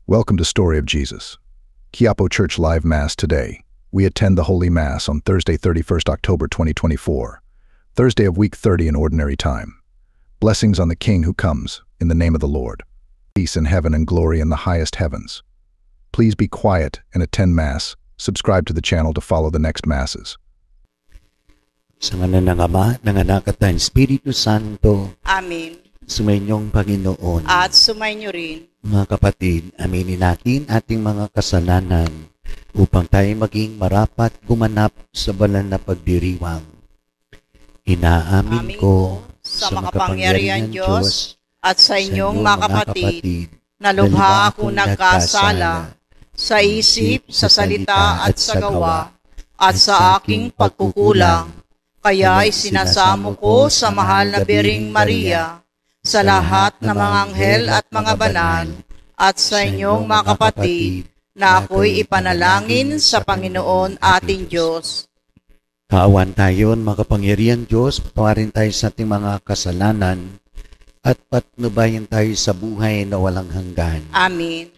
Welcome to Story of Jesus. Quiapo Church Live Mass today. We attend the Holy Mass on Thursday, 31st October 2024, Thursday of week 30 in ordinary time. Blessings on the King who comes, in the name of the Lord. Peace in heaven and glory in the highest heavens. Please be quiet and attend Mass. Subscribe to the channel to follow the next Masses. Sa ngalan ng Ama, ng Anak at ng Espiritu Santo. Amen. Sumainyong Panginoon. At sumainyo rin. Mga kapatid, aminin natin ating mga kasalanan upang tayo maging marapat gumanap sa banal na pagdiriwang. Inaamin ko sa makapangyarihan Diyos at sa inyong mga kapatid na lubha akong nagkasala sa isip, sa salita at sa gawa at sa aking pagkukulang. Kaya isinasamo ko sa mahal na Biring Maria, sa lahat ng mga anghel at mga banal, at sa inyong mga kapatid, na ako'y ipanalangin sa Panginoon ating Diyos. Kaawan tayo, makapangyarihan Diyos, patawarin tayo sa ating mga kasalanan, at patnubayan tayo sa buhay na walang hanggan. Amen.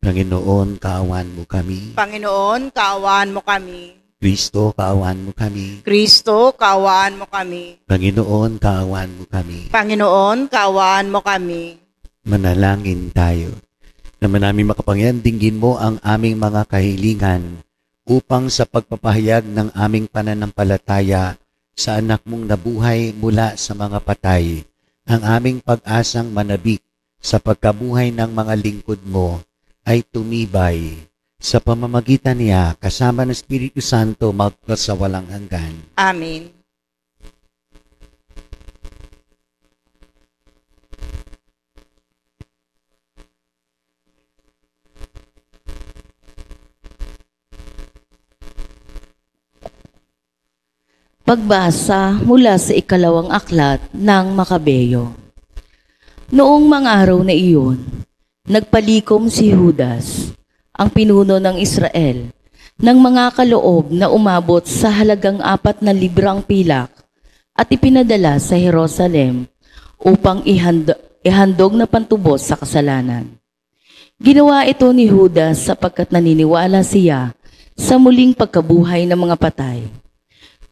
Panginoon, kaawan mo kami. Panginoon, kaawaan mo kami. Kristo, kaawan mo kami. Kristo, kaawaan mo kami. Panginoon, kaawan mo kami. Panginoon, kaawaan mo kami. Manalangin tayo. Naman namin makapangyarihan, dinggin mo ang aming mga kahilingan upang sa pagpapahayag ng aming pananampalataya sa anak mong nabuhay mula sa mga patay, ang aming pag-asang manabik sa pagkabuhay ng mga lingkod mo ay tumibay. Sa pamamagitan niya, kasama ng Espiritu Santo, magpasawalang hanggan. Amen. Pagbasa mula sa ikalawang aklat ng Makabeyo. Noong mga araw na iyon, nagpalikom si Judas, ang pinuno ng Israel, ng mga kaloob na umabot sa halagang 4 na librang pilak at ipinadala sa Jerusalem upang ihandog na pantubos sa kasalanan. Ginawa ito ni Judas sapagkat naniniwala siya sa muling pagkabuhay ng mga patay.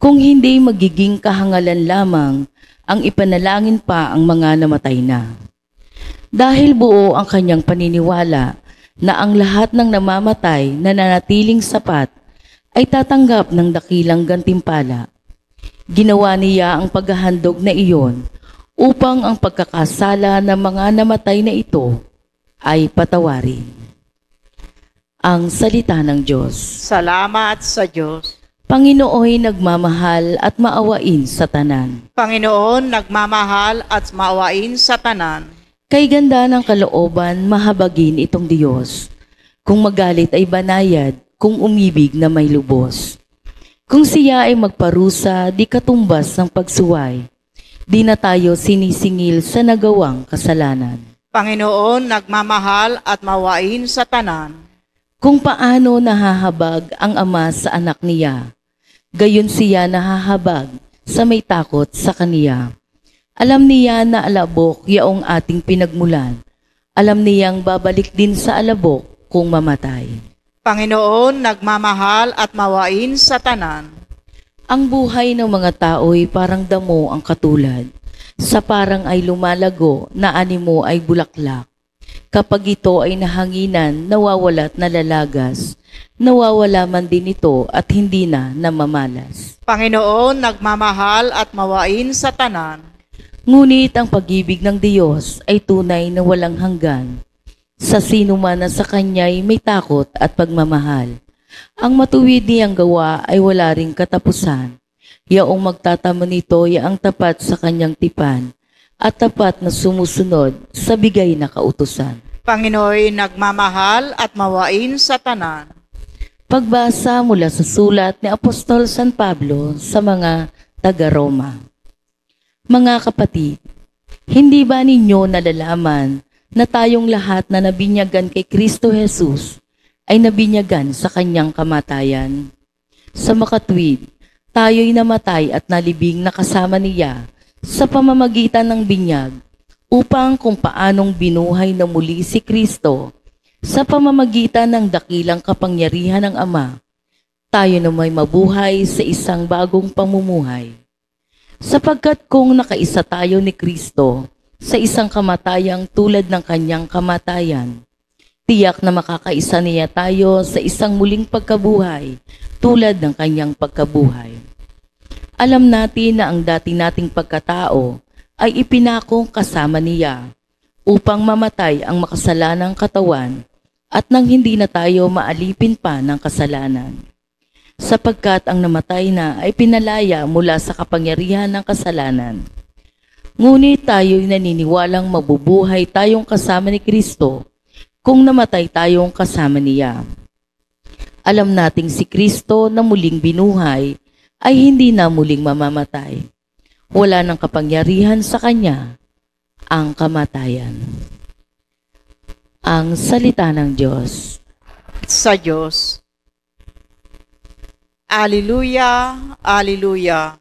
Kung hindi magiging kahangalan lamang ang ipanalangin pa ang mga namatay na. Dahil buo ang kanyang paniniwala na ang lahat ng namamatay na nanatiling sapat ay tatanggap ng dakilang gantimpala. Ginawa niya ang paghahandog na iyon upang ang pagkakasala ng mga namatay na ito ay patawarin. Ang salita ng Diyos. Salamat sa Diyos. Panginooy nagmamahal at maawain sa tanan. Panginoon, nagmamahal at maawain sa tanan. Kay ganda ng kalooban, mahabagin itong Diyos. Kung magalit ay banayad, kung umibig na may lubos. Kung siya ay magparusa, di katumbas ng pagsuway. Di na tayo sinisingil sa nagawang kasalanan. Panginoon, nagmamahal at maawain sa tanan. Kung paano nahahabag ang ama sa anak niya, gayon siya nahahabag sa may takot sa kaniya. Alam niya na alabok yaong ating pinagmulan. Alam niyang babalik din sa alabok kung mamatay. Panginoon, nagmamahal at maawain sa tanan. Ang buhay ng mga tao'y parang damo ang katulad. Sa parang ay lumalago na animo ay bulaklak. Kapag ito ay nahanginan, nawawala at nalalagas. Nawawala man din ito at hindi na namamalas. Panginoon, nagmamahal at maawain sa tanan. Ngunit ang pag-ibig ng Diyos ay tunay na walang hanggan. Sa sino man na sa Kanya'y may takot at pagmamahal. Ang matuwid niyang gawa ay wala ring katapusan. Yaong magtatamo nito yaang tapat sa Kanyang tipan at tapat na sumusunod sa bigay na kautusan. Panginoon, nagmamahal at maawain sa tanan. Pagbasa mula sa sulat ni Apostol San Pablo sa mga taga-Roma. Mga kapatid, hindi ba ninyo nalalaman na tayong lahat na nabinyagan kay Kristo Jesus ay nabinyagan sa kanyang kamatayan? Sa makatwid, tayo'y namatay at nalibing na kasama niya sa pamamagitan ng binyag upang kung paanong binuhay na muli si Kristo Sa pamamagitan ng dakilang kapangyarihan ng Ama, tayo na may mabuhay sa isang bagong pamumuhay. Sapagkat kung nakaisa tayo ni Kristo sa isang kamatayang tulad ng kanyang kamatayan, tiyak na makakaisa niya tayo sa isang muling pagkabuhay tulad ng kanyang pagkabuhay. Alam natin na ang dati nating pagkatao ay ipinakong kasama niya upang mamatay ang makasalanang katawan at nang hindi na tayo maalipin pa ng kasalanan. Sapagkat ang namatay na ay pinalaya mula sa kapangyarihan ng kasalanan. Ngunit tayo'y naniniwalang mabubuhay tayong kasama ni Kristo kung namatay tayong kasama niya. Alam nating si Kristo na muling binuhay ay hindi na muling mamamatay. Wala ng kapangyarihan sa kanya ang kamatayan. Ang salita ng Diyos. Sa Diyos. Alleluia, alleluia.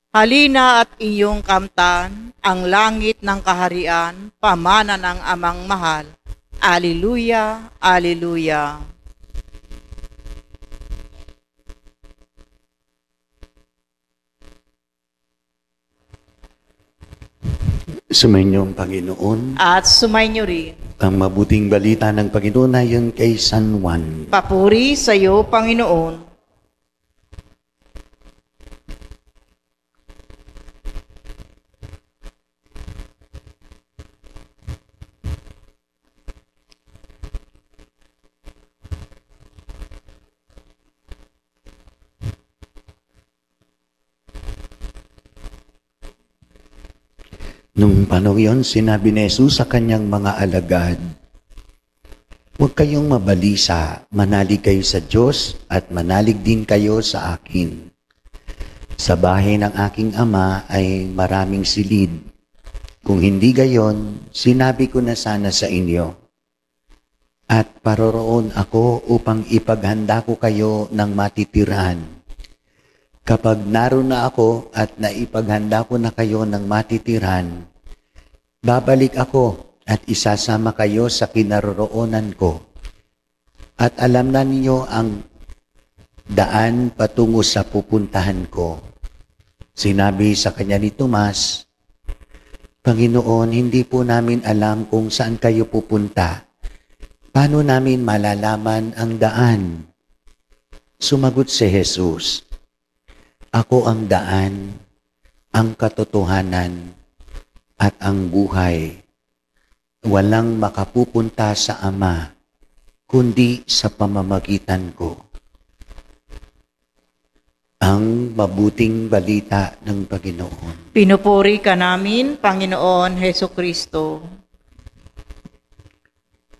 Halina at iyong kamtan, ang langit ng kaharian, pamana ng amang mahal. Alleluia, alleluia. Sumainyo ang Panginoon. At sumainyo rin. Ang mabuting balita ng Panginoon ayon kay San Juan. Papuri sa iyo, Panginoon. Nung panahon yon, sinabi ni Jesus sa kanyang mga alagad, "Huwag kayong mabalisa, manalig kayo sa Diyos at manalig din kayo sa akin. Sa bahay ng aking Ama ay maraming silid. Kung hindi gayon, sinabi ko na sana sa inyo. At paroroon ako upang ipaghanda ko kayo ng matitirahan. Kapag naroon na ako at naipaghanda ko na kayo ng matitiran, babalik ako at isasama kayo sa kinaroroonan ko. At alam na ninyo ang daan patungo sa pupuntahan ko." Sinabi sa kanya ni Tomas, "Panginoon, hindi po namin alam kung saan kayo pupunta. Paano namin malalaman ang daan?" Sumagot si Jesus, "Ako ang daan, ang katotohanan, at ang buhay. Walang makapupunta sa Ama, kundi sa pamamagitan ko." Ang mabuting balita ng Panginoon. Pinupuri ka namin, Panginoon Heso Kristo.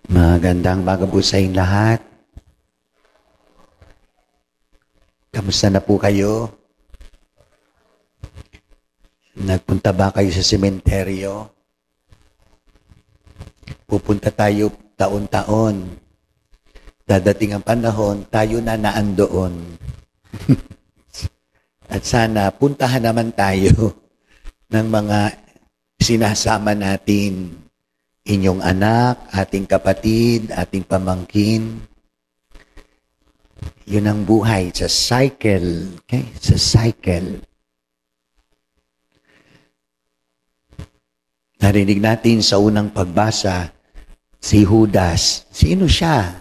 Magandang umaga po sa inyong lahat. Kamusta na po kayo? Nagpunta ba kayo sa sementeryo? Pupunta tayo taon-taon. Dadating ang panahon, tayo na naandoon. At sana puntahan naman tayo ng mga sinasama natin. Inyong anak, ating kapatid, ating pamangkin. Yun ang buhay sa cycle. Okay? Sa cycle. Narinig natin sa unang pagbasa, si Judas. Sino siya?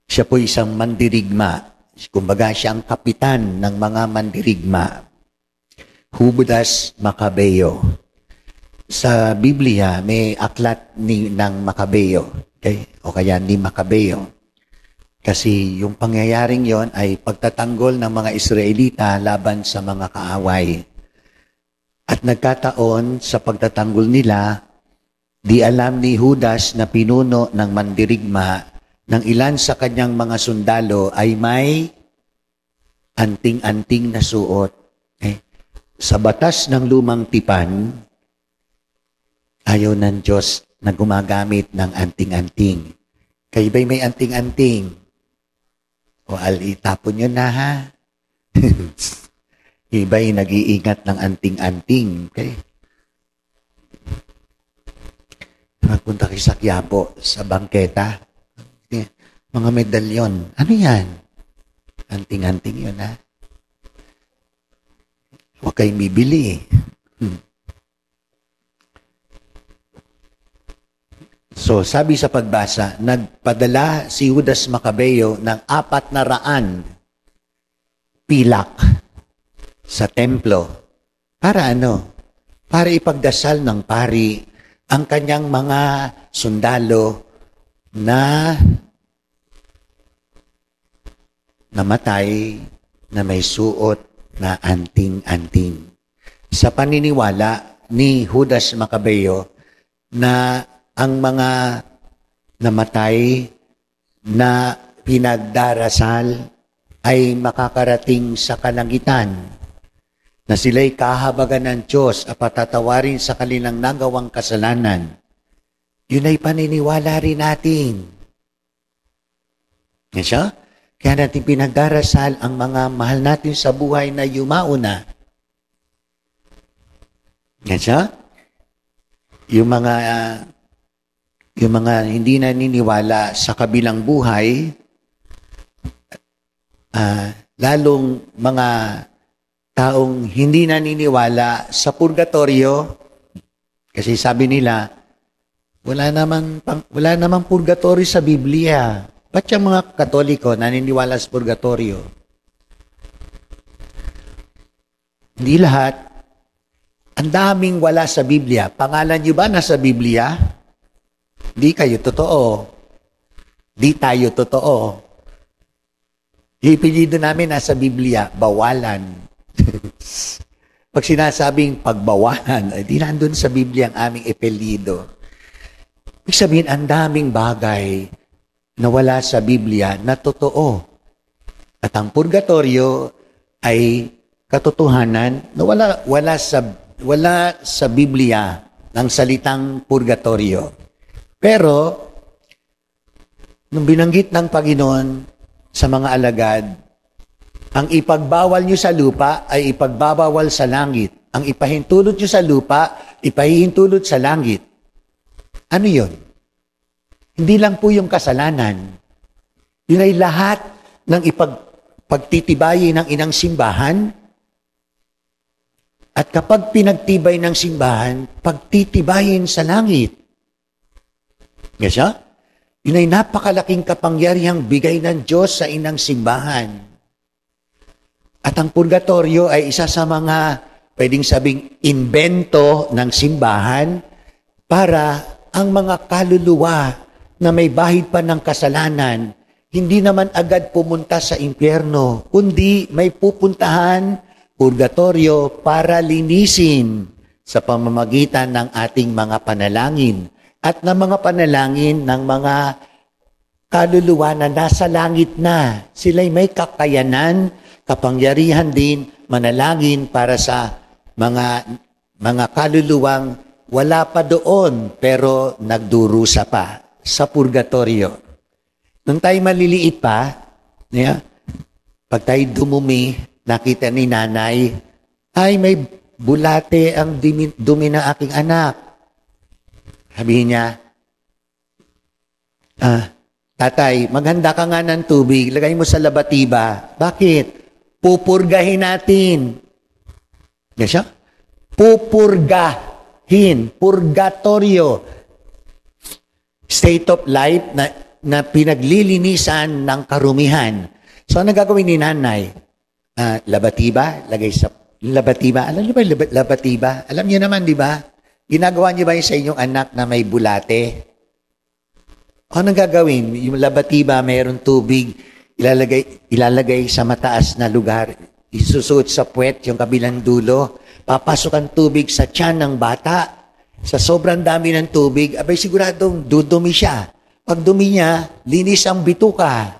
Siya po isang mandirigma. Kumbaga siya ang kapitan ng mga mandirigma. Judas Macabeo. Sa Biblia, may aklat ng Macabeo. Okay? O kaya ni Macabeo. Kasi yung pangyayaring yon ay pagtatanggol ng mga Israelita laban sa mga kaaway. At nagkataon sa pagtatanggol nila, di alam ni Judas na pinuno ng mandirigma ng ilan sa kanyang mga sundalo ay may anting-anting na suot. Sa batas ng lumang tipan, ayaw ng Diyos na gumagamit ng anting-anting. Kayo ba'y may anting-anting? O itapon nyo na ha? Iba'y nag-iingat ng anting-anting. Okay? Nagpunta kayo sa Quiapo, sa bangketa. Mga medalyon. Ano yan? Anting-anting yun, ha? Huwag kayong bibili. So, sabi sa pagbasa, nagpadala si Judas Macabeo ng 400 pilak sa templo. Para ano? Para ipagdasal ng pari ang kanyang mga sundalo na namatay na may suot na anting-anting. Sa paniniwala ni Judas Macabeo na ang mga namatay na pinagdarasal ay makakarating sa kalangitan, na sila'y kahabagan ng Diyos at patatawarin sa kanilang nagawang kasalanan. Yun ay paniniwala rin natin. Yan siya? Kaya natin pinagdarasal ang mga mahal natin sa buhay na yumauna. Yan siya? Yung mga hindi naniniwala sa kabilang buhay, lalong mga taong hindi naniniwala sa purgatorio, kasi sabi nila, wala namang purgatorio sa Biblia. Ba't yung mga Katoliko naniniwala sa purgatorio? Hindi lahat. Ang daming wala sa Biblia. Pangalan niyo ba nasa Biblia? Di kayo totoo. Di tayo totoo. Yung ipilido namin nasa Biblia, bawalan. Pag sinasabing pagbawalan, di nandun sa Biblia ang aming ipilido. Ibig sabihin, ang daming bagay na wala sa Biblia na totoo. At ang purgatorio ay katotohanan na wala sa Biblia ng salitang purgatorio. Pero, nung binanggit ng Panginoon sa mga alagad, ang ipagbawal nyo sa lupa ay ipagbabawal sa langit. Ang ipahintulot nyo sa lupa, ipahihintulot sa langit. Ano yun? Hindi lang po yung kasalanan. Yun ay lahat ng pagtitibayin ng inang simbahan. At kapag pinagtibay ng simbahan, pagtitibayin sa langit. Yes, ha? Yun ay napakalaking kapangyarihang bigay ng Diyos sa inang simbahan. At ang purgatorio ay isa sa mga pwedeng sabing invento ng simbahan para ang mga kaluluwa na may bahid pa ng kasalanan, hindi naman agad pumunta sa impyerno, kundi may pupuntahan purgatorio para linisin sa pamamagitan ng ating mga panalangin at ng mga panalangin ng mga kaluluwa na nasa langit na. Sila'y may kakayanan, kapangyarihan din, manalangin para sa mga kaluluwang wala pa doon pero nagdurusa pa sa purgatorio. Nung tayo maliliit pa, pag tayo dumumi, nakita ni nanay, ay may bulate ang dumi ng aking anak. Sabihin niya, tatay, maghanda ka nga ng tubig, lagay mo sa labatiba. Bakit? Pupurgahin natin. Yes, siya? Pupurgahin. Purgatorio. State of life na pinaglilinisan ng karumihan. So, ano gagawin ni nanay? Labatiba, lagay sa labatiba. Alam niyo ba yung labatiba? Alam niyo naman, di ba? Ginagawa niyo ba yung sa inyong anak na may bulate? Anong gagawin? Yung labatiba, mayroong tubig, ilalagay sa mataas na lugar, isusuot sa puwet, yung kabilang dulo, papasok ang tubig sa tiyan ng bata. Sa sobrang dami ng tubig, abay siguradong dudumi siya. Pag dumi niya, linis ang bituka.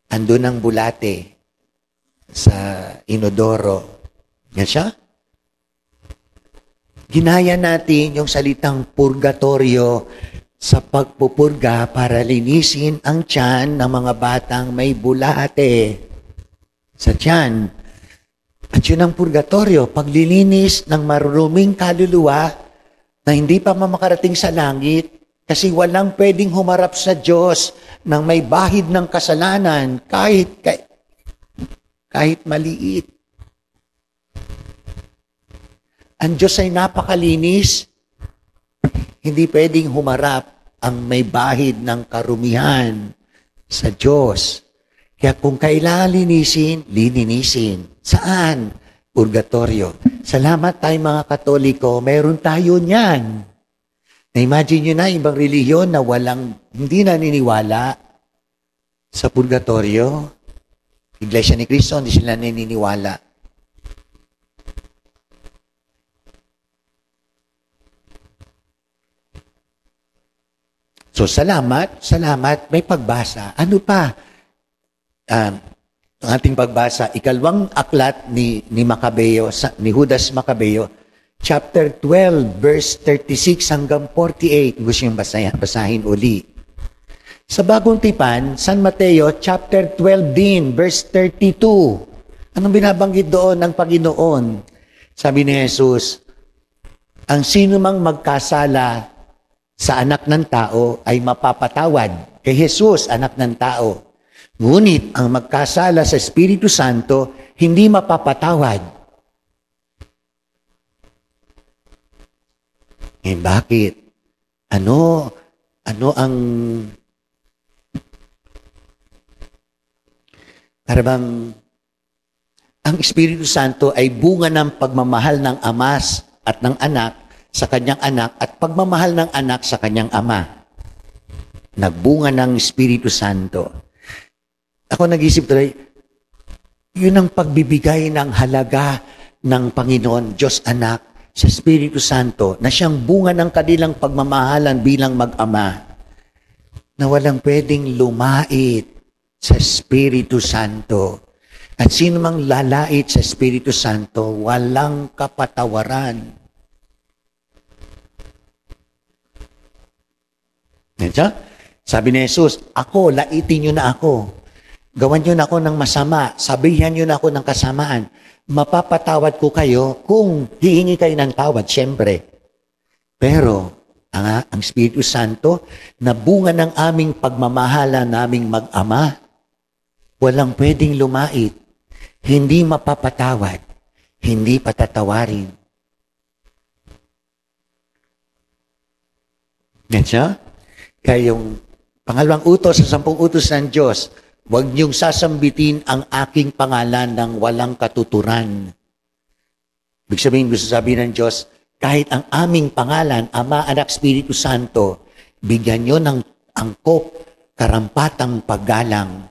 Andun ang bulate sa inodoro. Yan siya? Ginaya natin yung salitang purgatorio sa pagpupurga para linisin ang tiyan ng mga batang may bulate sa tiyan. At yun ang purgatorio, paglilinis ng maruruming kaluluwa na hindi pa makarating sa langit kasi walang pwedeng humarap sa Diyos nang may bahid ng kasalanan kahit maliit. Ang Diyos ay napakalinis. Hindi pwedeng humarap ang may bahid ng karumihan sa Diyos. Kaya kung kailangan linisin. Saan? Purgatorio. Salamat tayo mga Katoliko, meron tayo niyan. Na-imagine nyo na ibang relihiyon na hindi naniniwala sa purgatorio. Iglesia ni Cristo, hindi sila naniniwala. So, salamat, may pagbasa. Ano pa? Ang ating pagbasa, ikalawang aklat ni Macabeo, ni Judas Macabeo, chapter 12, verse 36 hanggang 48. Gusto yung basahin uli. Sa Bagong Tipan, San Mateo, chapter 12 din, verse 32. Anong binabanggit doon ng Panginoon? Sabi ni Jesus, ang sino mang magkasala sa anak ng tao ay mapapatawad. Kay Jesus, anak ng tao. Ngunit ang magkasala sa Espiritu Santo, hindi mapapatawad. Bakit? Ano ang parang ang Espiritu Santo ay bunga ng pagmamahal ng Ama at ng anak sa kanyang anak at pagmamahal ng anak sa kanyang ama. Nagbunga ng Espiritu Santo. Ako nag-isip tuloy, yun ang pagbibigay ng halaga ng Panginoon, Diyos Anak, sa Espiritu Santo, na siyang bunga ng kanilang pagmamahalan bilang mag-ama, na walang pwedeng lumait sa Espiritu Santo. At sino mang lalait sa Espiritu Santo, walang kapatawaran. Sabi ni Jesus, ako, laitin nyo na ako. Gawan nyo na ako ng masama. Sabihan nyo na ako ng kasamaan. Mapapatawad ko kayo kung hihingi kayo ng tawad, siyempre. Pero, ang Espiritu Santo, na bunga ng aming pagmamahala naming mag-ama, walang pwedeng lumait, hindi mapapatawad, hindi patatawarin. Kaya yung pangalawang utos sa 10 utos ng Diyos, huwag niyong sasambitin ang aking pangalan ng walang katuturan. Ibig sabihin, gusto sabihin ng Diyos, kahit ang aming pangalan, Ama, Anak, Espiritu Santo, bigyan niyo ng angkop, karampatang paggalang.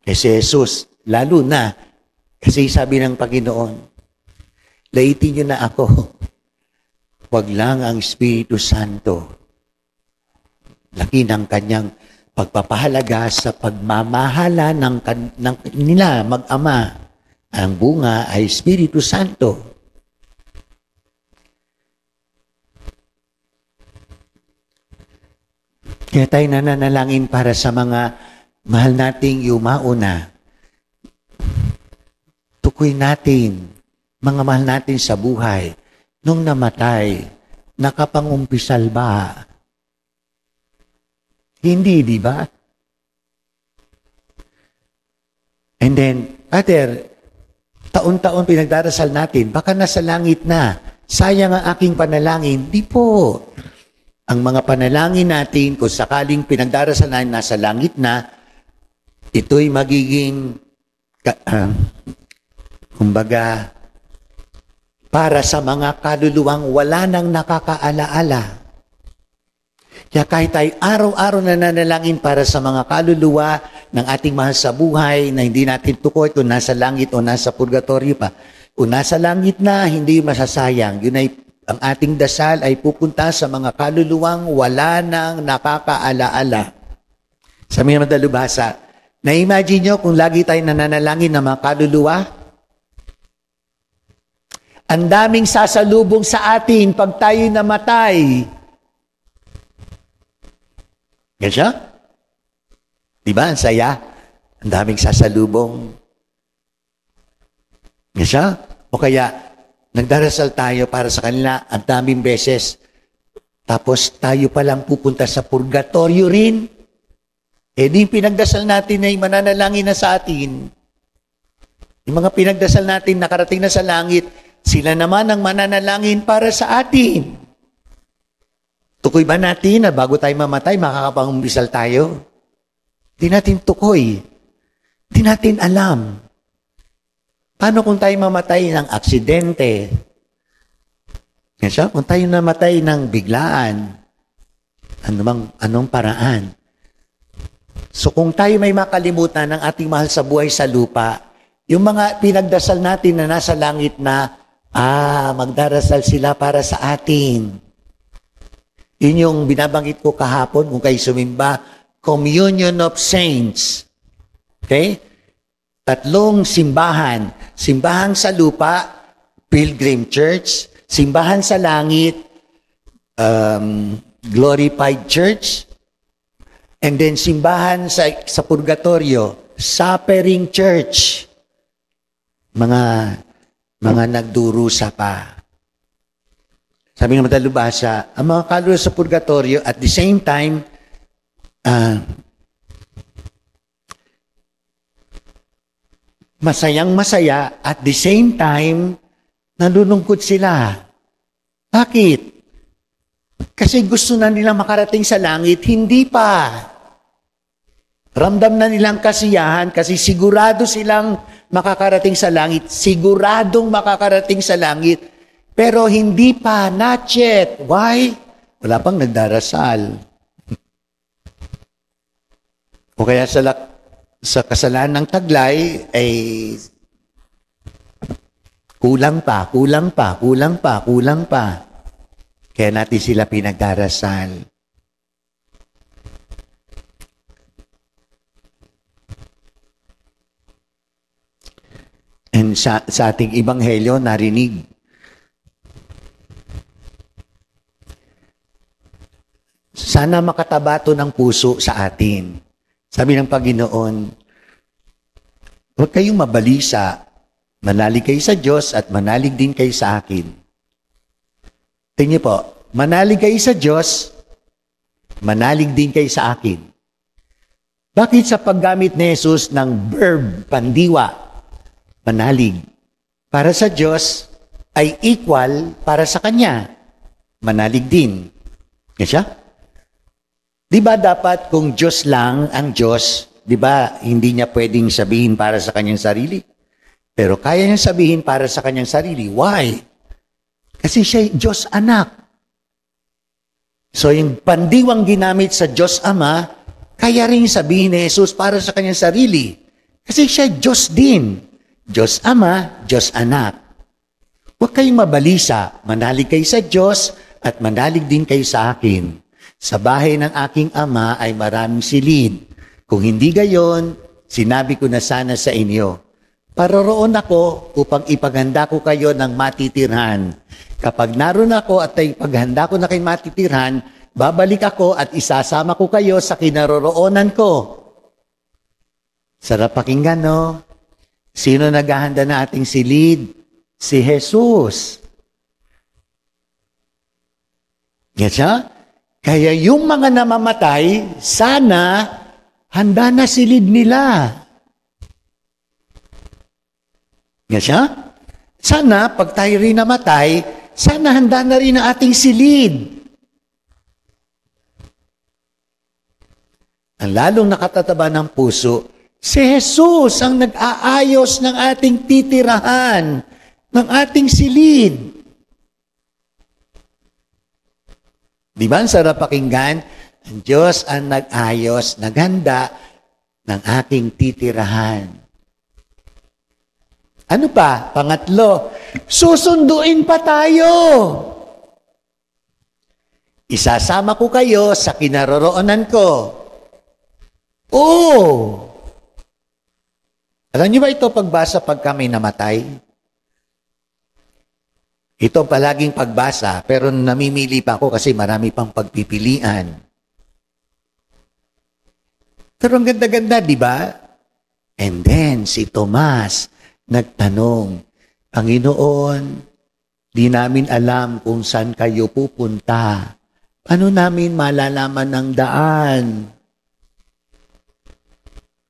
Kasi Jesus, lalo na, kasi sabi ng Panginoon, laitin niyo na ako, huwag lang ang Espiritu Santo. Laki ng kanyang pagpapahalaga sa pagmamahala ng nila mag-ama. Ang bunga ay Espiritu Santo. Kaya tayo nananalangin para sa mga mahal nating yumauna. Tukoy natin, mga mahal natin sa buhay, nung namatay, nakapangumpisal ba? Hindi, di ba? And then, Father, taon-taon pinagdarasal natin, baka nasa langit na. Sayang ang aking panalangin. Di po. Ang mga panalangin natin, kung sakaling pinagdarasal natin nasa langit na, ito'y magiging, kumbaga, para sa mga kaluluwang wala nang nakakaalaala. Kaya kahit tayo araw-araw na nanalangin para sa mga kaluluwa ng ating mahal sa buhay na hindi natin tukoy kung nasa langit o nasa purgatorio pa. Kung nasa langit na, hindi masasayang. Yun ay, ang ating dasal ay pupunta sa mga kaluluwang wala nang nakakaalaala. Sa mga madalubhasa, na-imagine nyo kung lagi tayo nananalangin ng mga kaluluwa? Ang daming sasalubong sa atin pag tayo namatay. Ganyan? Diba? Ang saya. Ang daming sasalubong. Ganyan? O kaya, Nagdarasal tayo para sa kanila ang daming beses. Tapos tayo palang pupunta sa purgatorio rin. Eh di pinagdasal natin ay mananalangin na sa atin. Yung mga pinagdasal natin nakarating na sa langit, sila naman ang mananalangin para sa atin. Tukoy ba natin na bago tayo mamatay, makakapangumbisal tayo? Di natin tukoy. Di natin alam. Paano kung tayo mamatay ng aksidente? Kung tayo namatay ng biglaan, anong paraan? So kung tayo may makalimutan ng ating mahal sa buhay sa lupa, yung mga pinagdasal natin na nasa langit na, magdarasal sila para sa atin. Yun yung binabanggit ko kahapon kung kayo sumimba, Communion of Saints. Okay? 3 simbahan. Simbahan sa lupa, Pilgrim Church. Simbahan sa langit, Glorified Church. And then simbahan sa purgatorio, Suffering Church. Mga nagdurusa pa. Sabi ng matalubhasa, ang mga kaluluwa sa purgatorio at the same time, masayang-masaya at the same time, nalulungkot sila. Bakit? Kasi gusto na nilang makarating sa langit, hindi pa. Ramdam na nilang kasiyahan kasi sigurado silang makakarating sa langit. Siguradong makakarating sa langit. Pero hindi pa, not yet. Why? Wala pang nagdarasal. O kaya sa kasalanan ng taglay, ay kulang pa. Kaya natin sila pinagdarasal. And sa ating ebanghelyo, narinig. Sana makatabato ng puso sa atin. Sabi ng Panginoon, huwag kayong mabalisa. Manalig kayo sa Diyos at manalig din kayo sa akin. Tingnan po, manalig kayo sa Diyos, manalig din kayo sa akin. Bakit sa paggamit ni Jesus ng verb, pandiwa, manalig, para sa Diyos ay equal para sa Kanya. Manalig din. Yan siya? Di ba dapat kung Diyos lang ang Diyos, di ba hindi niya pwedeng sabihin para sa Kanyang sarili? Pero kaya niyang sabihin para sa Kanyang sarili. Why? Kasi siya Diyos anak. So yung pandiwang ginamit sa Diyos Ama, kaya rin sabihin ni Jesus para sa Kanyang sarili. Kasi siya Diyos din. Diyos Ama, Diyos Anak. Huwag kayong mabalisa. Manalig kayo sa Diyos at manalig din kayo sa akin. Sa bahay ng aking Ama ay maraming silid. Kung hindi gayon, sinabi ko na sana sa inyo, paroroon ako upang ipaghanda ko kayo ng matitirhan. Kapag naroon ako at ipaghanda ko na kayo matitirhan, babalik ako at isasama ko kayo sa kinaroroonan ko. Sarap pakinggan, no? Sino naghahanda na ating silid? Si Jesus. Yan siya? Kaya yung mga namamatay, sana handa na silid nila. Yan siya? Sana, pag tayo rin namatay, sana handa na rin ang ating silid. Ang lalong nakatataba ng puso, si Jesus ang nag-aayos ng ating titirahan, ng ating silid. Di ba ang sarap pakinggan? Ang Diyos ang nag-ayos, naghanda ng aking titirahan. Ano pa? Pangatlo, susunduin pa tayo. Isasama ko kayo sa kinaroroonan ko. Oh! Alam niyo ba ito pagbasa pag kami namatay? Ito palaging pagbasa, pero namimili pa ako kasi marami pang pagpipilian. Pero ang ganda-ganda, di ba? And then, si Tomas nagtanong, Panginoon, Di namin alam kung saan kayo pupunta. Paano namin malalaman ang daan?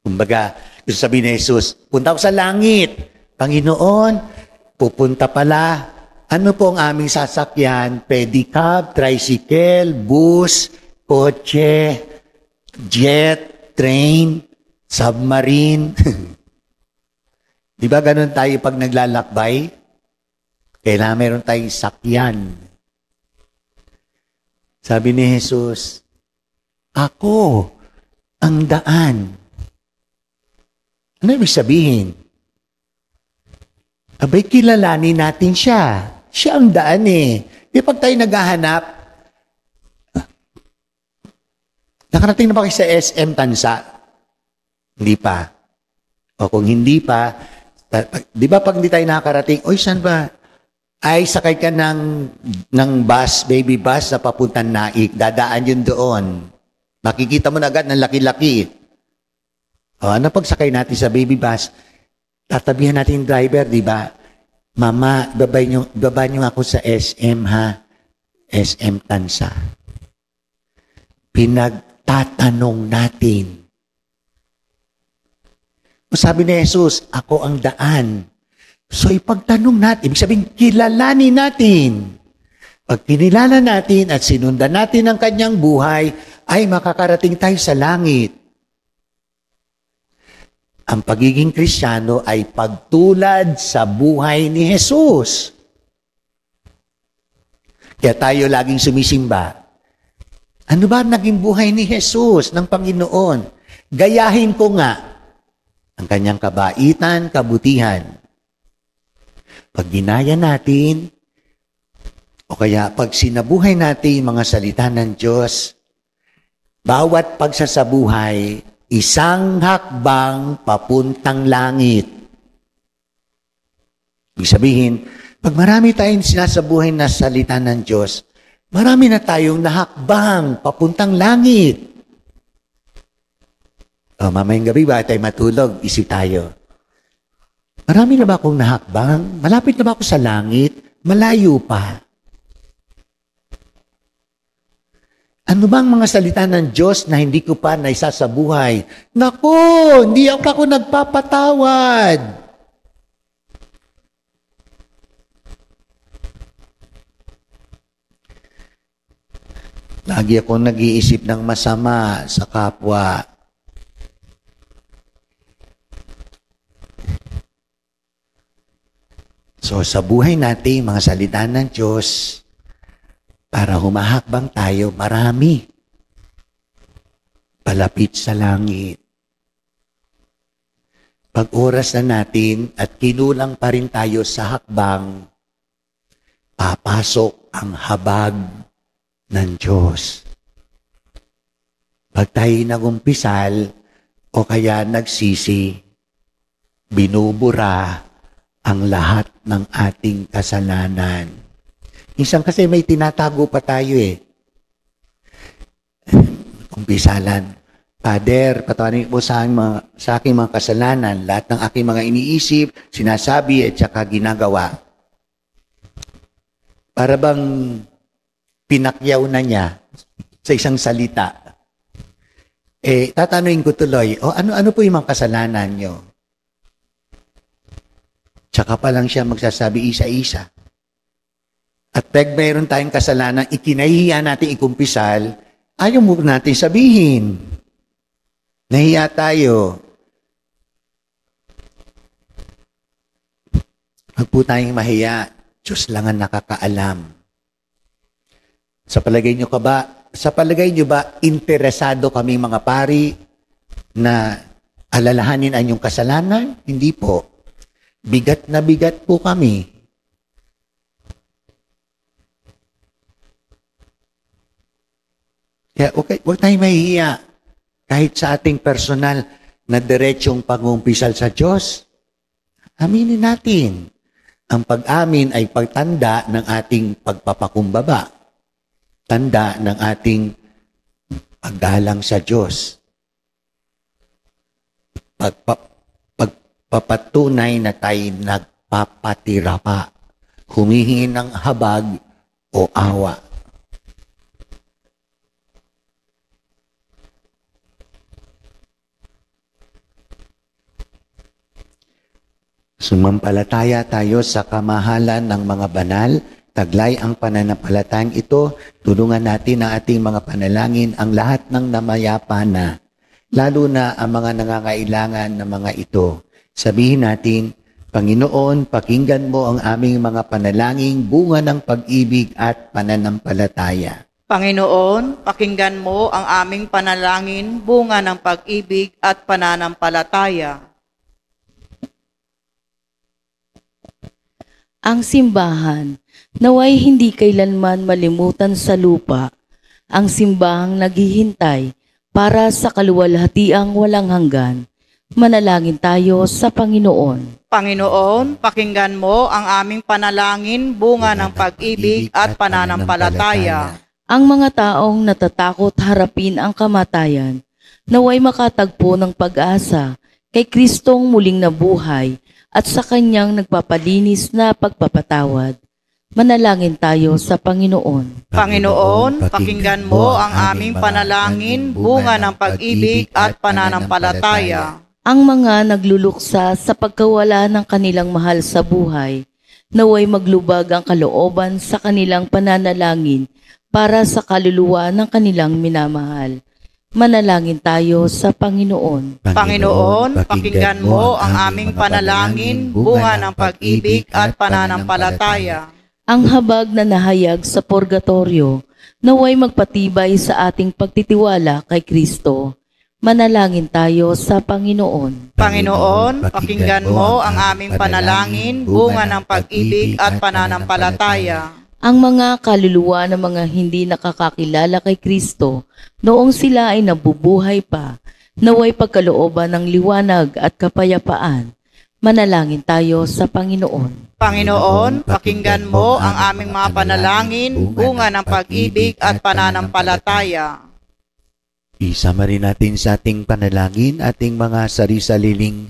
Kumbaga, gusto sabihin ni Jesus, punta ako sa langit. Panginoon, pupunta pala. Ano po ang aming sasakyan? Pedicab, tricycle, bus, kotse, jet, train, submarine. Di ba ganun tayo pag naglalakbay? Kailangan meron tayong sakyan. Sabi ni Jesus, ako ang daan. Ano ibig sabihin? Abay, kilalanin natin siya. Siya ang daan eh. Di pag tayo naghahanap, nakarating na ba kayo sa SM Tansa? Hindi pa. O kung hindi pa, di ba pag hindi tayo nakarating, oy, saan ba? Ay sakay ka ng bus, baby bus na papuntang Naik. Dadaan yun doon. Makikita mo na agad ng laki-laki. O, ano pagsakay natin sa baby bus? Tatabihan natin yung driver, di ba? Mama, babay niyo ako sa SM, ha? SM Tansa. Pinagtatanong natin. O sabi ni Jesus, ako ang daan. So ipagtanong natin, ibig sabihin, kilalanin natin. Pag kinilala natin at sinundan natin ang kanyang buhay, ay makakarating tayo sa langit. Ang pagiging Kristiyano ay pagtulad sa buhay ni Jesus. Kaya tayo laging sumisimba. Ano ba naging buhay ni Jesus, ng Panginoon? Gayahin ko nga ang kanyang kabaitan, kabutihan. Pag ginaya natin, o kaya pag sinabuhay natin mga salita ng Diyos, bawat pagsasabuhay, isang hakbang papuntang langit. Ibig sabihin, pag marami tayong sinasabuhay na salita ng Diyos, marami na tayong nahakbang papuntang langit. O, mamayang gabi ba tayo matulog, isip tayo. Marami na ba akong nahakbang? Malapit na ba ako sa langit? Malayo pa. Ano bang mga salita ng Diyos na hindi ko pa naisa sa buhay? Naku, hindi ako nagpapatawad. Lagi ako nag-iisip ng masama sa kapwa. So sa buhay natin, mga salita ng Diyos, para humahakbang tayo, marami. Palapit sa langit. Pag oras na natin at kinulang pa rin tayo sa hakbang, papasok ang habag ng Diyos. Pag tayo nagumpisal o kaya nagsisi, binubura ang lahat ng ating kasalanan. Minsan kasi may tinatago pa tayo eh. Umpisalan, Father, patawarin po sa aking mga kasalanan, lahat ng aking mga iniisip, sinasabi at saka ginagawa. Para bang pinakyaw na niya sa isang salita. Tatanungin ko tuloy, ano po yung mga kasalanan niyo? Tsaka pa lang siya magsasabi isa-isa. At pag mayroon tayong kasalanan, ikinahihiya natin ikumpisal, ayaw mo natin sabihin. Nahiya tayo. Huwag po tayong mahiya. Diyos lang ang nakakaalam. Sa palagay niyo ba, interesado kami mga pari na alalahanin ang inyong kasalanan? Hindi po. Bigat na bigat po kami. Kaya huwag tayong mahihiya. Kahit sa ating personal na diretsong pag-umpisal sa Diyos, aminin natin. Ang pag-amin ay pagtanda ng ating pagpapakumbaba. Tanda ng ating paggalang sa Diyos. Pagpapatunay na tayo nagpapatira pa. humihingi ng habag o awa. Sumampalataya tayo sa kamahalan ng mga banal, taglay ang pananampalatayang ito, tulungan natin ang ating mga panalangin ang lahat ng namayapa na, lalo na ang mga nangangailangan ng mga ito. Sabihin natin, Panginoon, pakinggan mo ang aming mga panalangin, bunga ng pag-ibig at pananampalataya. Panginoon, pakinggan mo ang aming panalangin, bunga ng pag-ibig at pananampalataya. Ang simbahan, naway hindi kailanman malimutan sa lupa, ang simbahang naghihintay para sa kaluwalhatiang walang hanggan. Manalangin tayo sa Panginoon. Panginoon, pakinggan mo ang aming panalangin, bunga ng pag-ibig at pananampalataya. Ang mga taong natatakot harapin ang kamatayan, naway makatagpo ng pag-asa kay Kristong muling nabuhay at sa kanyang nagpapalinis na pagpapatawad. Manalangin tayo sa Panginoon. Panginoon, pakinggan mo ang aming panalangin, bunga ng pag-ibig at pananampalataya. Ang mga nagluluksa sa pagkawala ng kanilang mahal sa buhay, naway maglubag ang kalooban sa kanilang pananalangin para sa kaluluwa ng kanilang minamahal. Manalangin tayo sa Panginoon. Panginoon, pakinggan mo ang aming panalangin, bunga ng pag-ibig at pananampalataya. Ang habag na nahayag sa purgatorio, naway magpatibay sa ating pagtitiwala kay Kristo. Manalangin tayo sa Panginoon. Panginoon, pakinggan mo ang aming panalangin, bunga ng pag-ibig at pananampalataya. Ang mga kaluluwa ng mga hindi nakakakilala kay Kristo noong sila ay nabubuhay pa, naway pagkalooban ng liwanag at kapayapaan. Manalangin tayo sa Panginoon. Panginoon, pakinggan mo ang aming mga panalangin, bunga ng pag-ibig at pananampalataya. Isama rin natin sa ating panalangin ating mga sari-sariling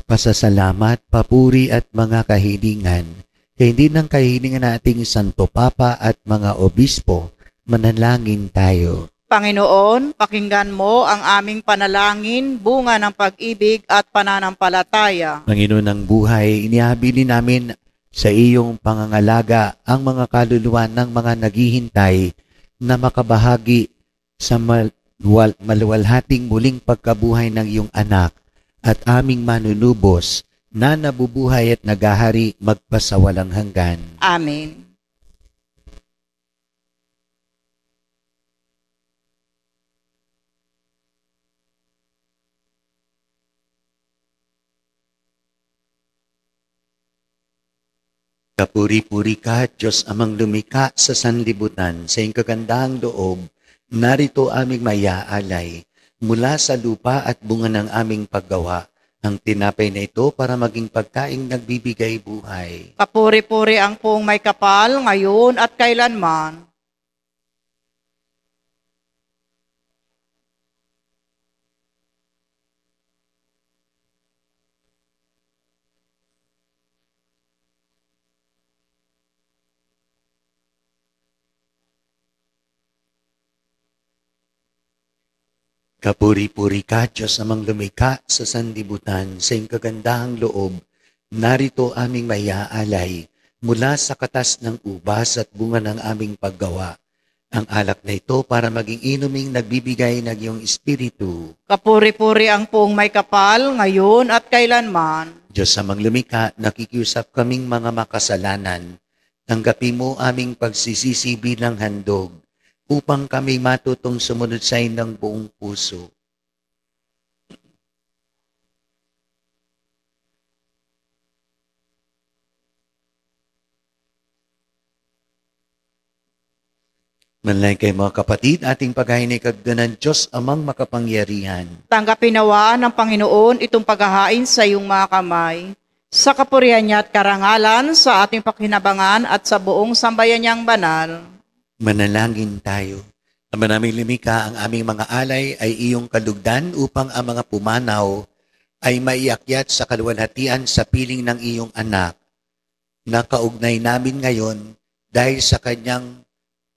pasasalamat, papuri at mga kahilingan. Kaya hindi ng kahilingan nating Santo Papa at mga obispo, manalangin tayo. Panginoon, pakinggan mo ang aming panalangin, bunga ng pag-ibig at pananampalataya. Panginoon ng buhay, inihabili namin sa iyong pangangalaga ang mga kaluluwa ng mga naghihintay na makabahagi sa maluwalhating muling pagkabuhay ng iyong anak at aming manunubos na nabubuhay at nagahari magpasawalang hanggan. Amen. Kapuri-puri ka, Diyos amang lumika sa sanlibutan, sa iyong kagandahang loob, narito aming mayaalay, mula sa lupa at bunga ng aming paggawa, ang tinapay na ito para maging pagkaing nagbibigay buhay. Kapuri-puri ang pong may kapal, ngayon at kailanman. Kapuri-puri ka, Diyos amang lumika sa sanlibutan, sa iyong kagandahang loob, narito aming mayaalay, mula sa katas ng ubas at bunga ng aming paggawa, ang alak na ito para maging inuming nagbibigay ng iyong espiritu. Kapuri-puri ang pong may kapal, ngayon at kailanman. Diyos amang lumika, nakikiusap kaming mga makasalanan, tanggapin mo aming pagsisisi bilang handog, upang kami matutong sumunod sa iyo ng buong puso. Manalangin kayo mga kapatid, ating paghain ay kagdanan Diyos amang makapangyarihan. Tanggapin nawa ng Panginoon itong paghahain sa iyong mga kamay, sa kapurihan niya at karangalan, sa ating pakinabangan at sa buong sambayan niyang banal. Manalangin tayo. Ama naming lumika, ang aming mga alay ay iyong kalugdan upang ang mga pumanaw ay maiakyat sa kaluwalhatian sa piling ng iyong anak. na kaugnay namin ngayon dahil sa kanyang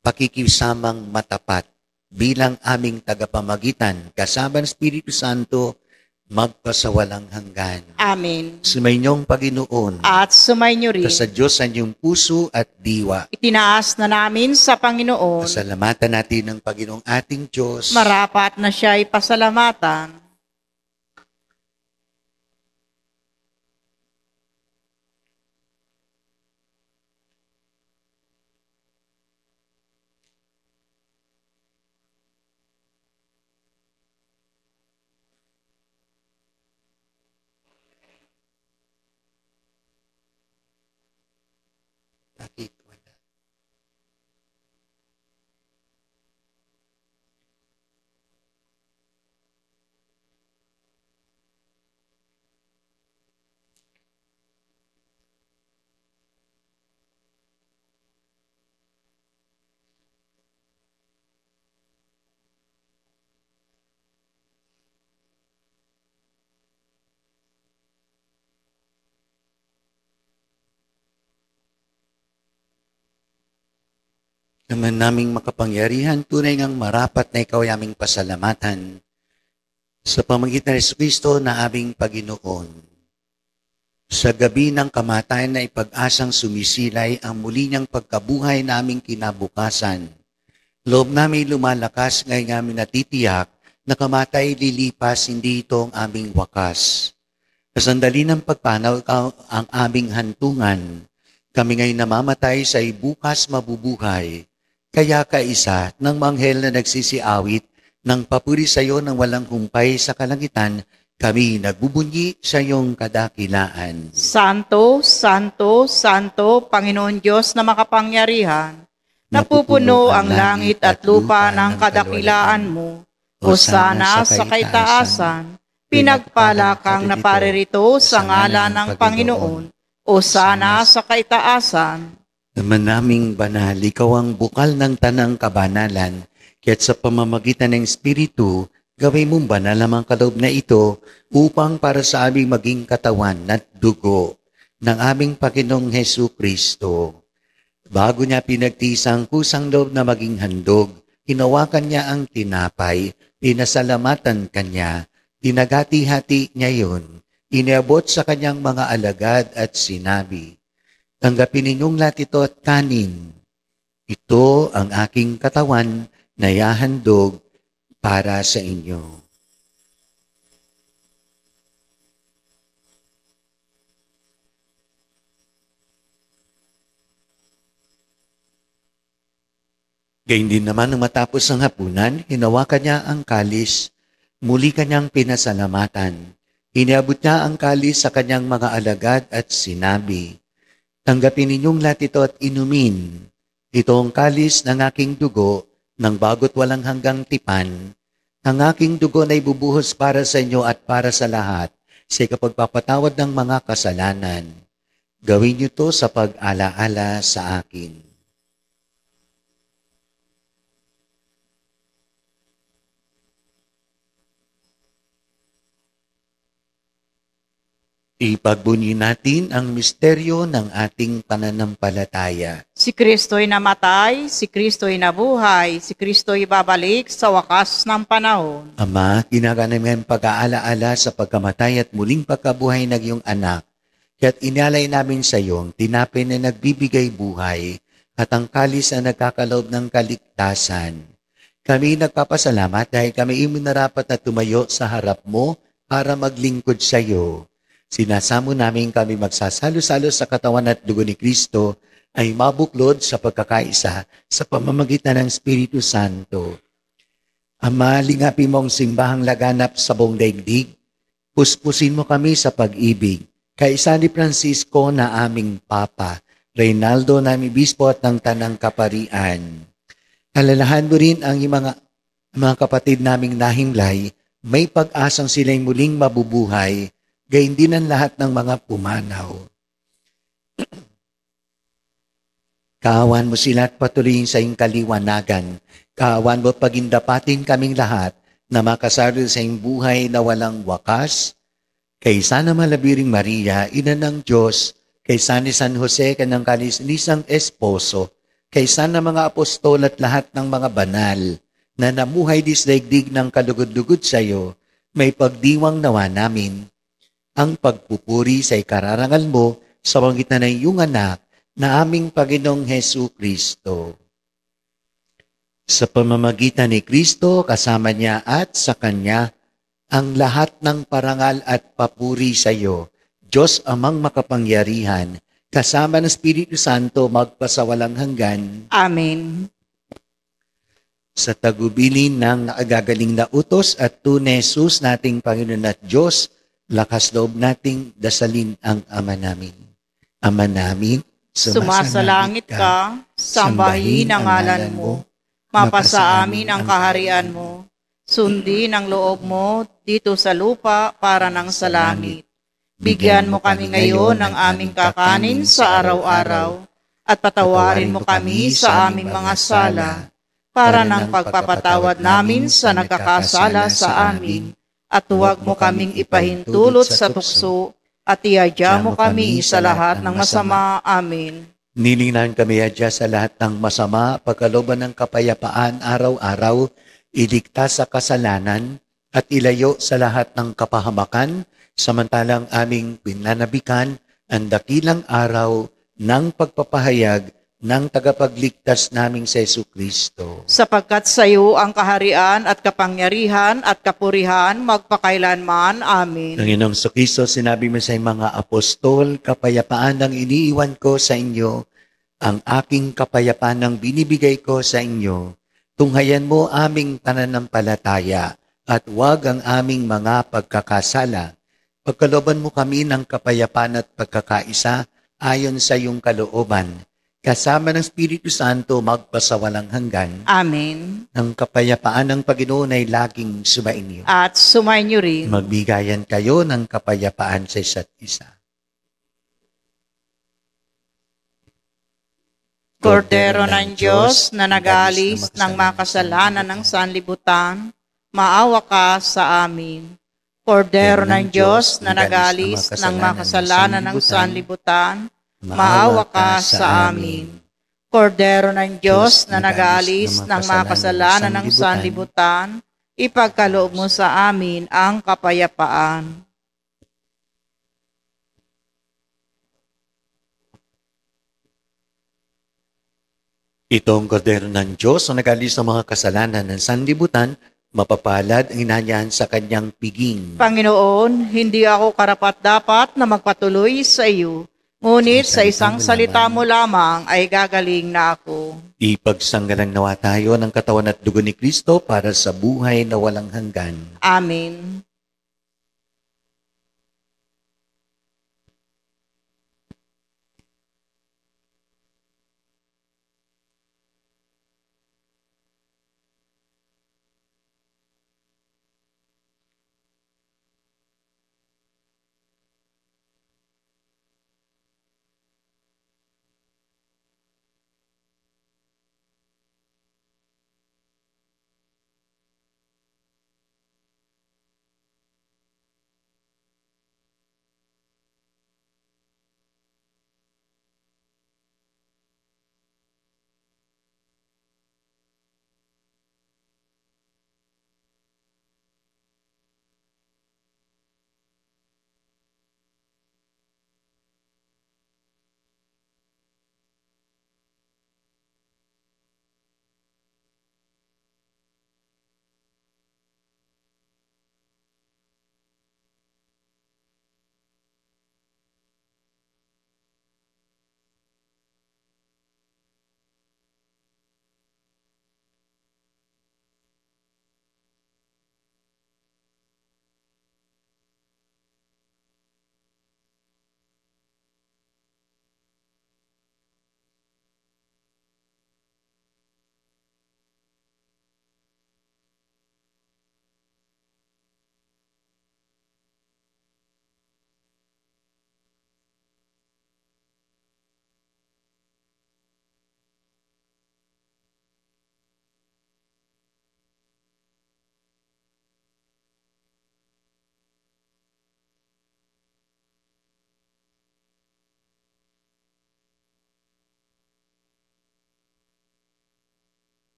pakikisamang matapat bilang aming tagapamagitan kasama ng Espiritu Santo magpasawalang hanggan. Amen. Sumainyong Panginoon, At sumainyo rin. sa Diyos ang iyong puso at diwa. Itinaas na namin sa Panginoon. Pasalamatan natin ng Panginoong ating Diyos. Marapat na siya'y pasalamatan. Bakit wala? Naman naming makapangyarihan, tunay ngang marapat na ikaw ay aming pasalamatan sa pamagitan ng Kristo na aming Panginoon. Sa gabi ng kamatayan na ipag-asang sumisilay ang muli niyang pagkabuhay naming kinabukasan. Loob namin lumalakas ngayon namin natitiyak na kamatay lilipas, hindi ito ang aming wakas. Sa sandali ng pagpanaw ang aming hantungan. Kami ngayon namamatay sa bukas mabubuhay. Kaya kaisa ng manghel na nagsisiawit ng papuri sa iyo ng walang humpay sa kalangitan, kami nagbubunyi sa iyong kadakilaan. Santo, Santo, Santo, Panginoon Diyos na makapangyarihan, napupuno ang langit at lupa ng kadakilaan mo. Hosana sa kaitaasan, pinagpala kang naparirito sa ngalan ng Panginoon. Hosana sa kaitaasan. Naman naming banal, ikaw ang bukal ng tanang kabanalan, kaya't sa pamamagitan ng Espiritu, gawin mong banal ang kaloob na ito upang para sa aming maging katawan at dugo ng aming Panginoong Hesu Kristo. Bago niya pinagtisang kusang loob na maging handog, hinawakan niya ang tinapay, pinasalamatan kanya, tinagati-hati niya yun, iniabot sa kanyang mga alagad at sinabi, tanggapin ninyong lahat ito at kanin. Ito ang aking katawan na yahandog para sa inyo. Gayun din naman nang matapos ang hapunan, hinawakan niya ang kalis, muli kanyang pinasalamatan. Iniabot niya ang kalis sa kanyang mga alagad at sinabi, tanggapin ninyong lahat ito at inumin. Ito ang kalis ng aking dugo, ng bago't walang hanggang tipan. Ang aking dugo na ibubuhos para sa inyo at para sa lahat sa ikapagpapatawad ng mga kasalanan. Gawin niyo to sa pag-alaala sa akin. Ipagbunyi natin ang misteryo ng ating pananampalataya. Si Kristo'y namatay, si Kristo'y nabuhay, si Kristo'y babalik sa wakas ng panahon. Ama, kinakanamin pag-aalaala sa pagkamatay at muling pagkabuhay ng iyong anak. Kaya't inalay namin sa iyong tinapay na nagbibigay buhay at ang kalis na nagkakaloob ng kaligtasan. Kami nagpapasalamat dahil kami iminarapat na tumayo sa harap mo para maglingkod sa iyo. Sinasamo namin kami magsasalo-salo sa katawan at dugo ni Kristo ay mabuklod sa pagkakaisa sa pamamagitan ng Espiritu Santo. Ama, lingapin mo ang simbahang laganap sa buong daigdig. Puspusin mo kami sa pag-ibig. Kaisa ni Francisco na aming Papa, Reynaldo na aming Bispo at ng Tanang Kaparian. Alalahan mo rin ang mga kapatid naming nahimlay, may pag-asang sila'y muling mabubuhay, gayon din ang lahat ng mga pumanaw. Kaawan mo sila at patuloyin sa iyong kaliwanagan. Kaawan mo pagindapatin kaming lahat na makasalo sa iyong buhay na walang wakas. Kay sana malabiring Maria, Ina ng Diyos, kaysa ni San Jose kanyang kalis-lisang esposo, kaysa ng mga apostol at lahat ng mga banal na namuhay disdaigdig ng kalugod-lugod sa iyo, may pagdiwang nawa namin ang pagpupuri sa ikararangal mo sa pangitan ng iyong anak na aming Panginoong Hesu Kristo. Sa pamamagitan ni Kristo, kasama niya at sa Kanya, ang lahat ng parangal at papuri sa iyo, Diyos amang makapangyarihan, kasama ng Espiritu Santo magpasawalang hanggan. Amen. Sa tagubilin ng nakagagaling na utos at tunay Jesus nating Panginoon at Diyos, lakas loob nating dasalin ang Ama namin. Ama namin, Sumasalangit ka, sambahin ang ngalan mo, mapasa amin ang kaharian mo, sundin ang loob mo dito sa lupa para ng sa langit. Bigyan mo kami ngayon ng aming kakanin sa araw-araw, at patawarin mo kami sa aming mga sala, para ng pagpapatawad namin sa nagkakasala sa amin, at huwag mo kaming ipahintulot sa tukso, at iadya mo kami sa lahat ng masama. Amen. Nilingnan kami adya sa lahat ng masama, pagkalooban ng kapayapaan araw-araw, iligtas sa kasalanan, at ilayo sa lahat ng kapahamakan, samantalang aming pinanabikan ang dakilang araw ng pagpapahayag ng tagapagligtas naming sa Hesu Kristo. Sapagkat sa iyo ang kaharian at kapangyarihan at kapurihan magpakailanman. Amen. Panginoong Kristo, sinabi mo sa mga apostol, kapayapaan ang iniiwan ko sa inyo, ang aking kapayapaan ang binibigay ko sa inyo. Tunghayan mo aming pananampalataya at huwag ang aming mga pagkakasala. Pagkalooban mo kami ng kapayapaan at pagkakaisa ayon sa iyong kalooban. Kasama ng Espiritu Santo magpasawalang hanggan. Amen. Ang kapayapaan ng Panginoon ay laging sumainyo. At sumainyo rin. Magbigayan kayo ng kapayapaan sa isa't isa. Kordero ng Diyos na nag-aalis ng makasalanan ng sanlibutan, maawa ka sa amin. Kordero ng Diyos na nag-aalis ng makasalanan ng sanlibutan, maawa ka sa amin. Kordero ng Diyos na nag-aalis ng makasalanan ng sanlibutan, ipagkaloob mo sa amin ang kapayapaan. Itong kordero ng Diyos na nag-aalis ng mga kasalanan ng sanlibutan, mapapalad ang inanyahan sa kanyang piging. Panginoon, hindi ako karapat-dapat na magpatuloy sa iyo, ngunit sa isang salita mo lamang ay gagaling na ako. Ipagsanggalang nawa tayo ng katawan at dugo ni Kristo para sa buhay na walang hanggan. Amen.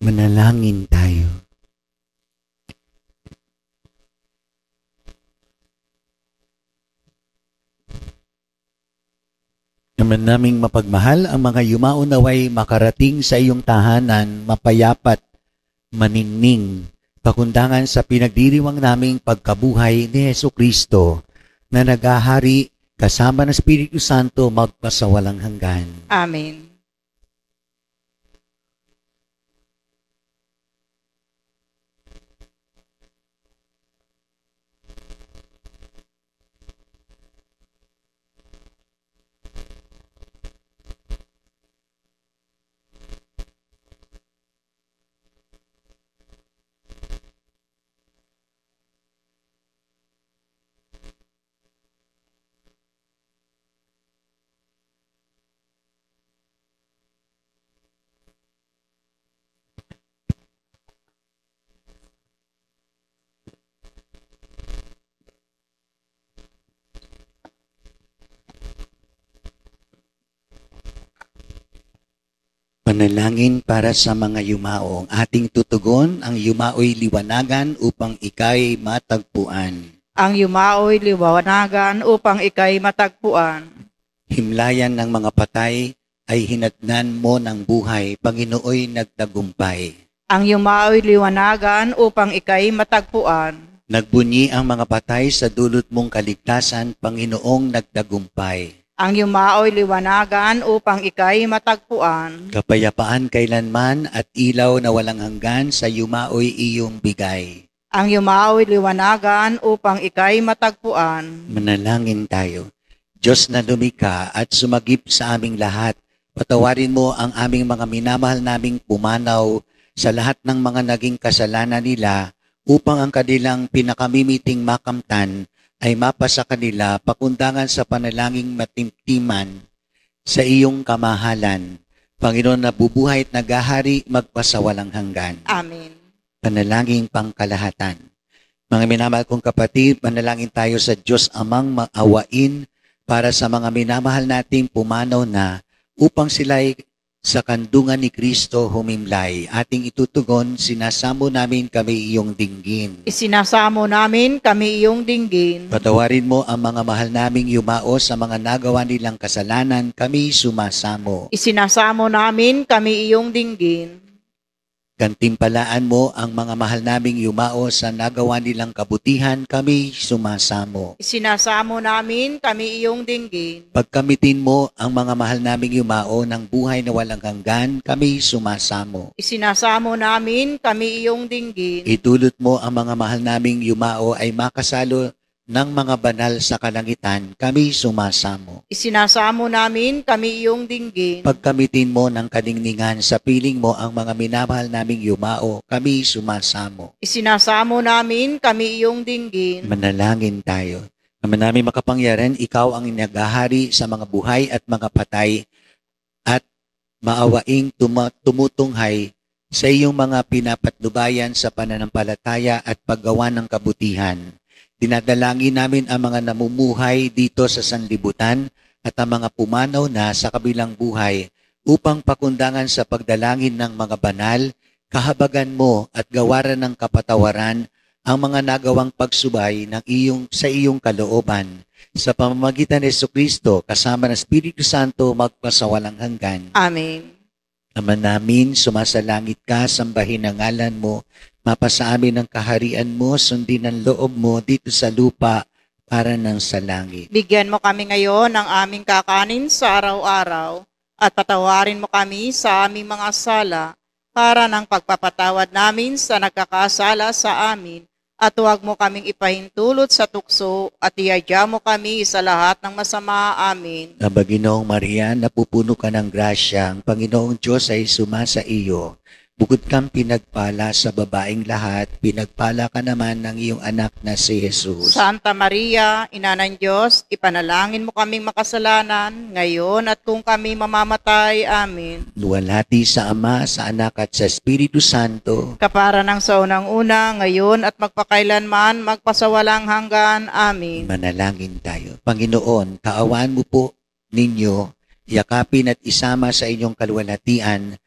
Manalangin tayo. Naman naming mapagmahal, ang mga yumao naway makarating sa iyong tahanan, mapayapat, maninning, pakundangan sa pinagdiriwang naming pagkabuhay ni Jesucristo na naghahari kasama ng Espiritu Santo magpasawalang hanggan. Amen. Panalangin para sa mga yumao. Ang ating tutugon, ang yumao'y liwanagan upang ika'y matagpuan. Ang yumao'y liwanagan upang ika'y matagpuan. Himlayan ng mga patay ay hinatnan mo ng buhay, Panginooy nagtagumpay. Ang yumao'y liwanagan upang ika'y matagpuan. Nagbunyi ang mga patay sa dulot mong kaligtasan, Panginoong nagtagumpay. Ang yumao'y liwanagan upang ika'y matagpuan. Kapayapaan kailanman at ilaw na walang hanggan sa yumao'y iyong bigay. Ang yumao'y liwanagan upang ika'y matagpuan. Manalangin tayo. Diyos na lumikha at sumagip sa aming lahat, patawarin mo ang aming mga minamahal naming pumanaw sa lahat ng mga naging kasalanan nila upang ang kanilang pinakamimiting makamtan ay mapa sa kanila pakundangan sa panalangin matimtiman sa iyong kamahalan. Panginoon na bubuhay at naghahari magpasawalang hanggan. Amen. Panalangin pangkalahatan. Mga minamahal kong kapatid, panalangin tayo sa Diyos Amang maawain para sa mga minamahal nating pumanaw na upang sila'y sa kandungan ni Kristo humimlay. Ating itutugon, sinasamo namin kami iyong dinggin. Isinasamo namin kami iyong dinggin. Patawarin mo ang mga mahal naming yumao sa mga nagawa nilang kasalanan, kami sumasamo. Isinasamo namin kami iyong dinggin. Gantimpalaan mo ang mga mahal naming yumao sa nagawa nilang kabutihan, kami sumasamo. Isinasamo namin kami iyong dinggin. Pagkamitin mo ang mga mahal naming yumao ng buhay na walang hanggan, kami sumasamo. Isinasamo namin kami iyong dinggin. Itulot mo ang mga mahal naming yumao ay makasalo ng mga banal sa kalangitan, kami sumasamo. Isinasamo namin kami iyong dinggin. Pagkamitin mo ng kaningningan sa piling mo ang mga minamahal naming yumao, kami sumasamo. Isinasamo namin kami iyong dinggin. Manalangin tayo. Naman namin makapangyarihan, ikaw ang naghahari sa mga buhay at mga patay at maawaing tumutunghay sa iyong mga pinapatnubayan sa pananampalataya at paggawa ng kabutihan. Dinadalangin namin ang mga namumuhay dito sa sanlibutan at ang mga pumanaw na sa kabilang buhay upang pakundangan sa pagdalangin ng mga banal, kahabagan mo at gawaran ng kapatawaran ang mga nagawang pagsubay ng sa iyong kalooban. Sa pamamagitan ni Jesucristo kasama ng Espiritu Santo magpasawalang hanggan. Amen. Naman namin, sumasalangit ka, sambahin ang ngalan mo, mapasa amin ang kaharian mo, sundin ang loob mo dito sa lupa para ng sa langit. Bigyan mo kami ngayon ng aming kakanin sa araw-araw at patawarin mo kami sa aming mga sala para ng pagpapatawad namin sa nagkakasala sa amin. At huwag mo kaming ipahintulot sa tukso at iadya mo kami sa lahat ng masama. Amin. Aba Ginoong Maria, napupuno ka ng grasya, ang Panginoong Diyos ay sumasa iyo. Bukod kang pinagpala sa babaeng lahat, pinagpala ka naman ng iyong anak na si Jesus. Santa Maria, Ina ng Diyos, ipanalangin mo kaming makasalanan, ngayon at kung kami mamamatay. Amen. Luwalhati sa Ama, sa Anak at sa Espiritu Santo. Kapara ng sa unang-una, ngayon at magpakailanman, magpasawalang hanggan. Amen. Manalangin tayo. Panginoon, kaawaan mo po ninyo, yakapin at isama sa inyong kaluwalhatian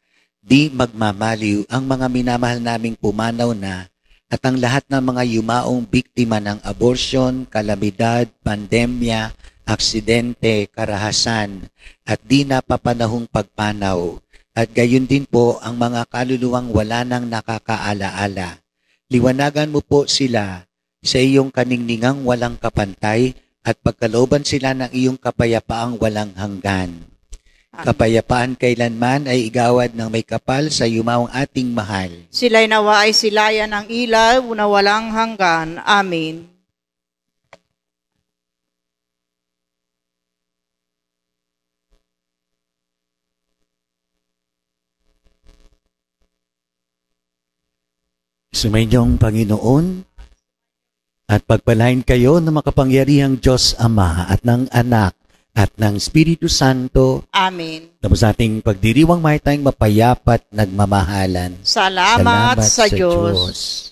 Di magmamaliw ang mga minamahal naming pumanaw na at ang lahat ng mga yumaong biktima ng abortion, kalamidad, pandemya, aksidente, karahasan at di napapanahong pagpanaw. At gayon din po ang mga kaluluwang wala nang nakakaalaala. Liwanagan mo po sila sa iyong kaningningang walang kapantay at pagkalooban sila ng iyong kapayapaang walang hanggan. Kapayapaan kailanman ay igawad ng may kapal sa yumaong ating mahal. Sila'y nawa ay silayan ng ilaw na walang hanggan. Amen. Sumainyong Panginoon at pagpalain kayo ng makapangyarihang Diyos Ama at ng Anak at ng Espiritu Santo. Amen. Tapos ating pagdiriwang may tayong mapayapat nagmamahalan. Salamat sa Diyos.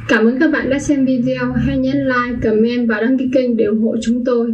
Cảm ơn các bạn đã xem video. Hãy nhấn like, comment và đăng ký kênh để ủng hộ chúng tôi.